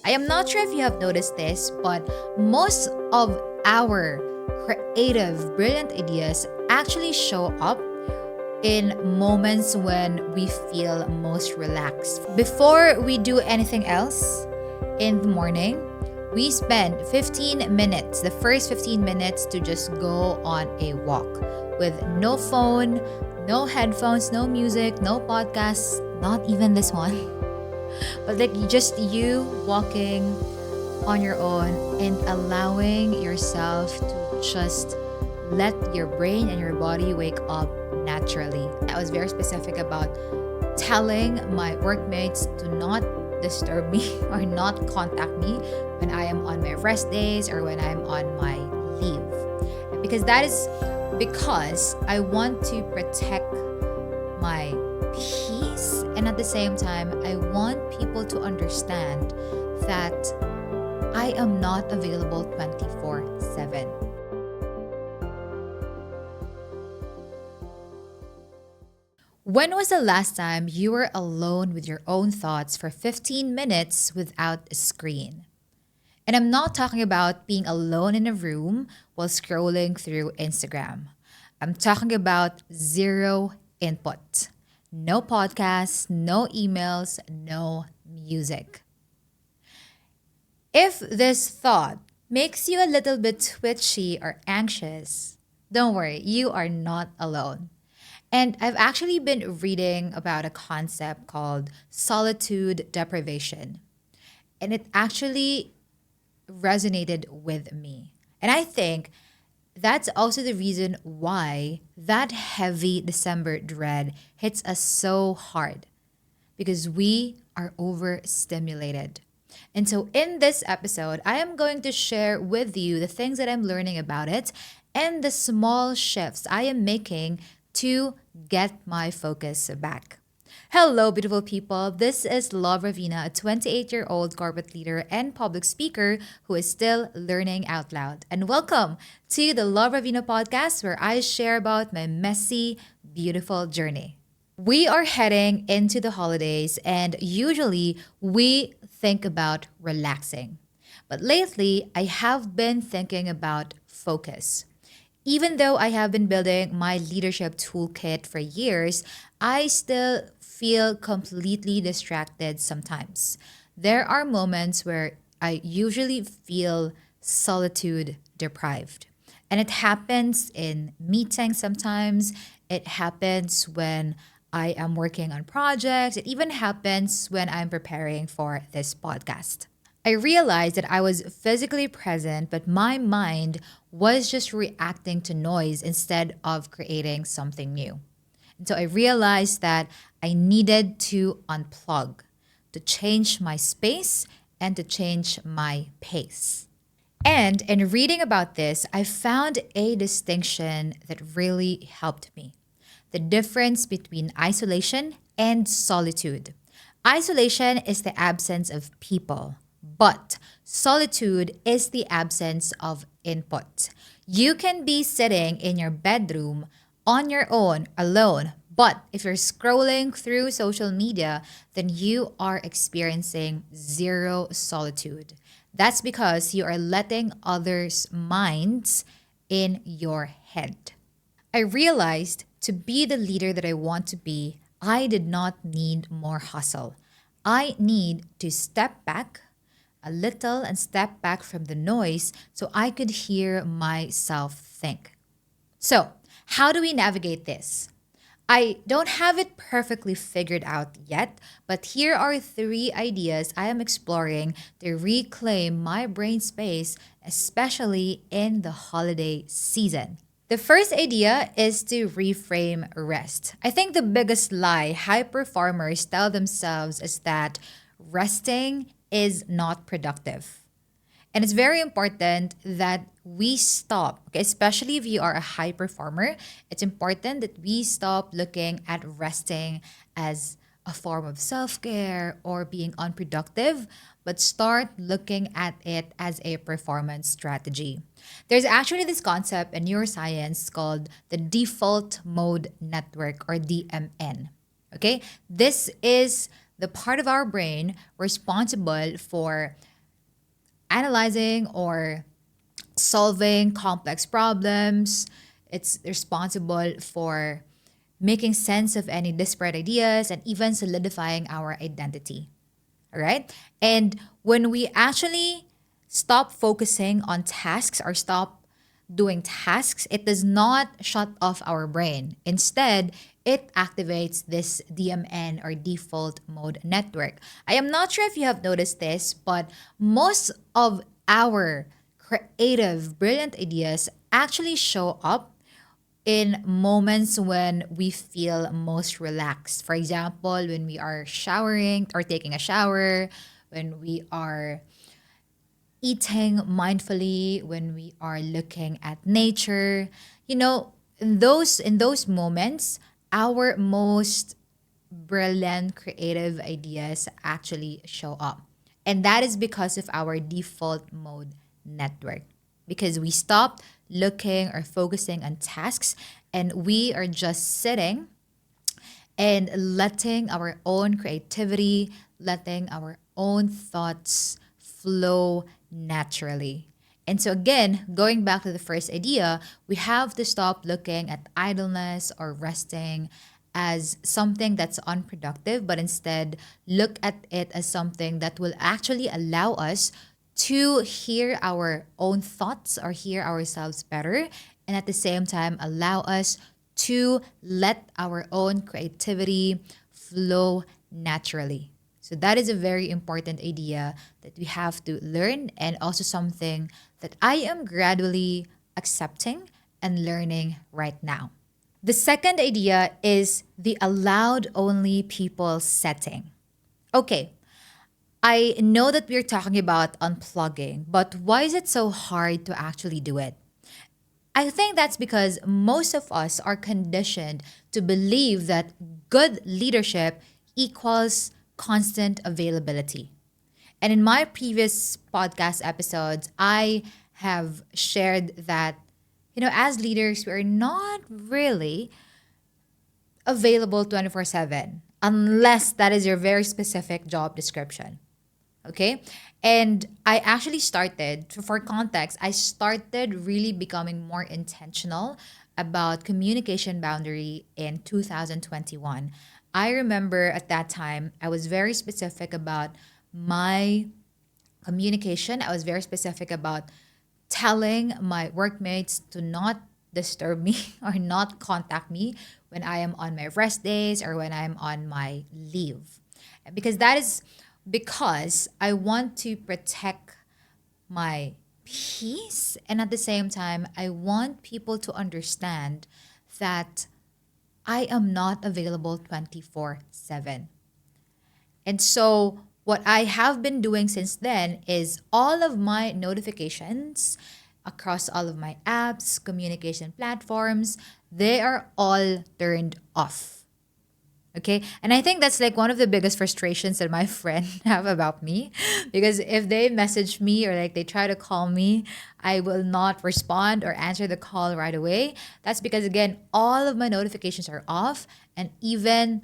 I am not sure if you have noticed this, but most of our creative, brilliant ideas actually show up in moments when we feel most relaxed. Before we do anything else in the morning, we spend 15 minutes, the first 15 minutes, to just go on a walk with no phone, no headphones, no music, no podcasts, not even this one. But like just you walking on your own and allowing yourself to just let your brain and your body wake up naturally. I was very specific about telling my workmates to not disturb me or not contact me when I am on my rest days or when I'm on my leave. Because that is because I want to protect my peace, and at the same time, I want people to understand that I am not available 24/7. When was the last time you were alone with your own thoughts for 15 minutes without a screen? And I'm not talking about being alone in a room while scrolling through Instagram. I'm talking about zero input. No podcasts, no emails, no music. If this thought makes you a little bit twitchy or anxious, don't worry, you are not alone. And I've actually been reading about a concept called solitude deprivation. And it actually resonated with me. And I think that's also the reason why that heavy December dread hits us so hard, because we are overstimulated. And so in this episode, I am going to share with you the things that I'm learning about it and the small shifts I am making to get my focus back. Hello, beautiful people. This is Love Ravina, a 28-year-old corporate leader and public speaker who is still learning out loud. And welcome to the Love Ravina Podcast, where I share about my messy, beautiful journey. We are heading into the holidays, and usually we think about relaxing. But lately, I have been thinking about focus. Even though I have been building my leadership toolkit for years, I still feel completely distracted sometimes. There are moments where I usually feel solitude deprived. And it happens in meetings sometimes. It happens when I am working on projects. It even happens when I'm preparing for this podcast. I realized that I was physically present, but my mind was just reacting to noise instead of creating something new. And so I realized that I needed to unplug, to change my space and to change my pace. And in reading about this, I found a distinction that really helped me: the difference between isolation and solitude. Isolation is the absence of people, but solitude is the absence of input. You can be sitting in your bedroom on your own, alone, but if you're scrolling through social media, then you are experiencing zero solitude. That's because you are letting others' minds in your head. I realized to be the leader that I want to be, I did not need more hustle. I need to step back a little and step back from the noise so I could hear myself think. So, how do we navigate this? I don't have it perfectly figured out yet, but here are 3 ideas I am exploring to reclaim my brain space, especially in the holiday season. The first idea is to reframe rest. I think the biggest lie high performers tell themselves is that resting is not productive. And it's very important that we stop, okay, especially if you are a high performer, it's important that we stop looking at resting as a form of self-care or being unproductive, but start looking at it as a performance strategy. There's actually this concept in neuroscience called the default mode network, or DMN. Okay? This is the part of our brain responsible for analyzing or solving complex problems. It's responsible for making sense of any disparate ideas and even solidifying our identity. All right. And when we actually stop focusing on tasks or stop doing tasks, it does not shut off our brain. Instead, it activates this DMN or default mode network. I am not sure if you have noticed this, but most of our creative, brilliant ideas actually show up in moments when we feel most relaxed. For example, when we are showering or taking a shower, when we are eating mindfully, when we are looking at nature, in those moments, our most brilliant creative ideas actually show up. And that is because of our default mode network. Because we stopped looking or focusing on tasks and we are just sitting and letting our own creativity, letting our own thoughts flow naturally. And so, again, going back to the first idea, we have to stop looking at idleness or resting as something that's unproductive, but instead look at it as something that will actually allow us to hear our own thoughts or hear ourselves better, and at the same time allow us to let our own creativity flow naturally. So that is a very important idea that we have to learn, and also something that I am gradually accepting and learning right now. The second idea is the allowed only people setting. Okay, I know that we're talking about unplugging, but why is it so hard to actually do it? I think that's because most of us are conditioned to believe that good leadership equals constant availability. And in my previous podcast episodes, I have shared that, as leaders, we're not really available 24/7 unless that is your very specific job description. Okay. And I actually started, for context, I started really becoming more intentional about communication boundary in 2021. I remember at that time, I was very specific about my communication. I was very specific about telling my workmates to not disturb me or not contact me when I am on my rest days or when I'm on my leave. Because that is because I want to protect my peace, and at the same time I want people to understand that I am not available 24/7. And so, what I have been doing since then is all of my notifications across all of my apps, communication platforms, they are all turned off. Okay. And I think that's like one of the biggest frustrations that my friend have about me. Because if they message me or like they try to call me, I will not respond or answer the call right away. That's because, again, all of my notifications are off and even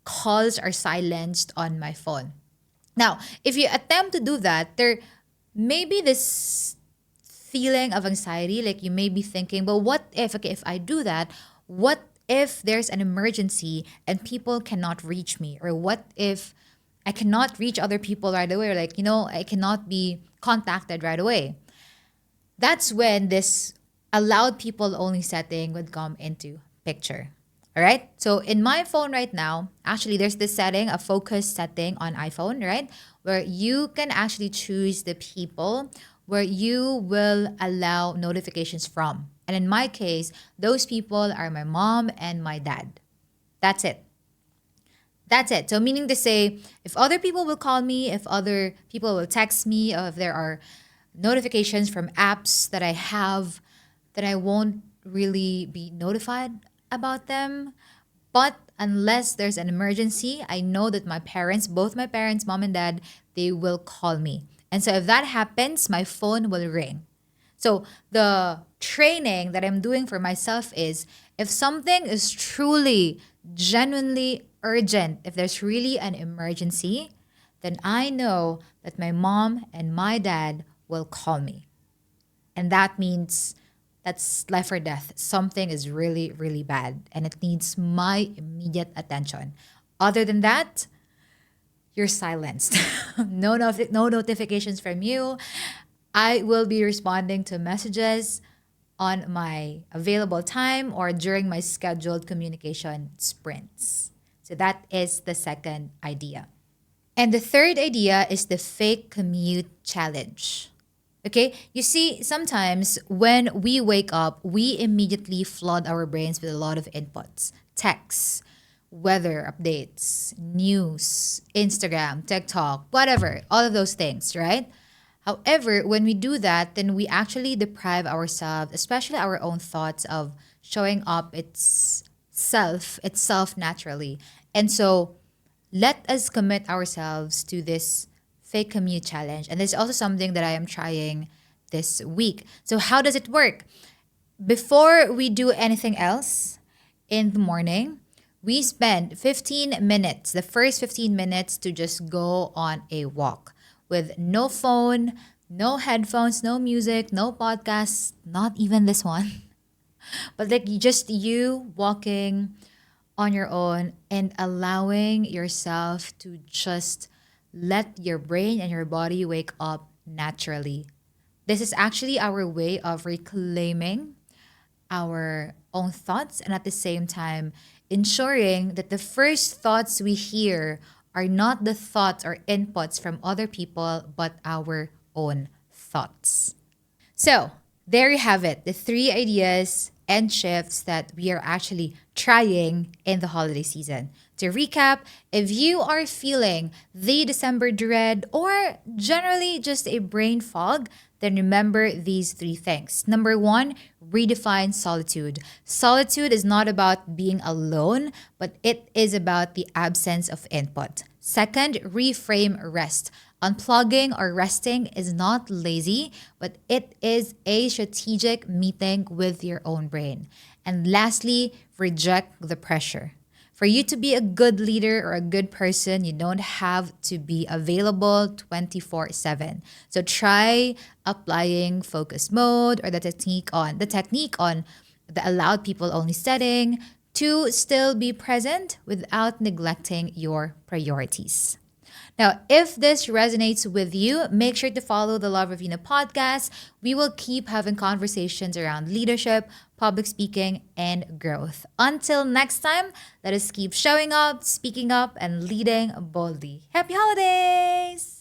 calls are silenced on my phone. Now, if you attempt to do that, there may be this feeling of anxiety. Like you may be thinking, well, what if, okay, if I do that, what if there's an emergency and people cannot reach me? Or what if I cannot reach other people right away? Or like, I cannot be contacted right away. That's when this allowed people only setting would come into picture. All right. So in my phone right now, actually, there's this setting, a focus setting on iPhone, right? Where you can actually choose the people where you will allow notifications from. And in my case, those people are my mom and my dad. That's it. That's it. So meaning to say, if other people will call me, if other people will text me, or if there are notifications from apps that I have, that I won't really be notified about them. But unless there's an emergency, I know that my parents, both my parents, mom and dad, they will call me. And so if that happens, my phone will ring. So the training that I'm doing for myself is, if something is truly, genuinely urgent, if there's really an emergency, then I know that my mom and my dad will call me. And that means that's life or death. Something is really, really bad and it needs my immediate attention. Other than that, you're silenced. No notifications from you. I will be responding to messages on my available time or during my scheduled communication sprints. So that is the second idea. And the third idea is the fake commute challenge. Okay, you see, sometimes when we wake up, we immediately flood our brains with a lot of inputs, texts, weather updates, news, Instagram, TikTok, whatever, all of those things, right? However, when we do that, then we actually deprive ourselves, especially our own thoughts, of showing up itself naturally. And so let us commit ourselves to this fake commute challenge. And this is also something that I am trying this week. So, how does it work? Before we do anything else in the morning, we spend 15 minutes, the first 15 minutes, to just go on a walk with no phone, no headphones, no music, no podcasts, not even this one. But like just you walking on your own and allowing yourself to just let your brain and your body wake up naturally. This is actually our way of reclaiming our own thoughts and at the same time ensuring that the first thoughts we hear are not the thoughts or inputs from other people but our own thoughts. So, there you have it, the three ideas and shifts that we are actually trying in the holiday season. To recap, if you are feeling the December dread or generally just a brain fog, then remember these three things. Number one, redefine solitude. Solitude is not about being alone, but it is about the absence of input. Second, reframe rest. Unplugging or resting is not lazy, but it is a strategic meeting with your own brain. And lastly, reject the pressure. For you to be a good leader or a good person, you don't have to be available 24/7. So try applying focus mode or the technique on the allowed people only setting to still be present without neglecting your priorities. Now, if this resonates with you, make sure to follow the Love Ravina podcast. We will keep having conversations around leadership, public speaking, and growth. Until next time, let us keep showing up, speaking up, and leading boldly. Happy holidays!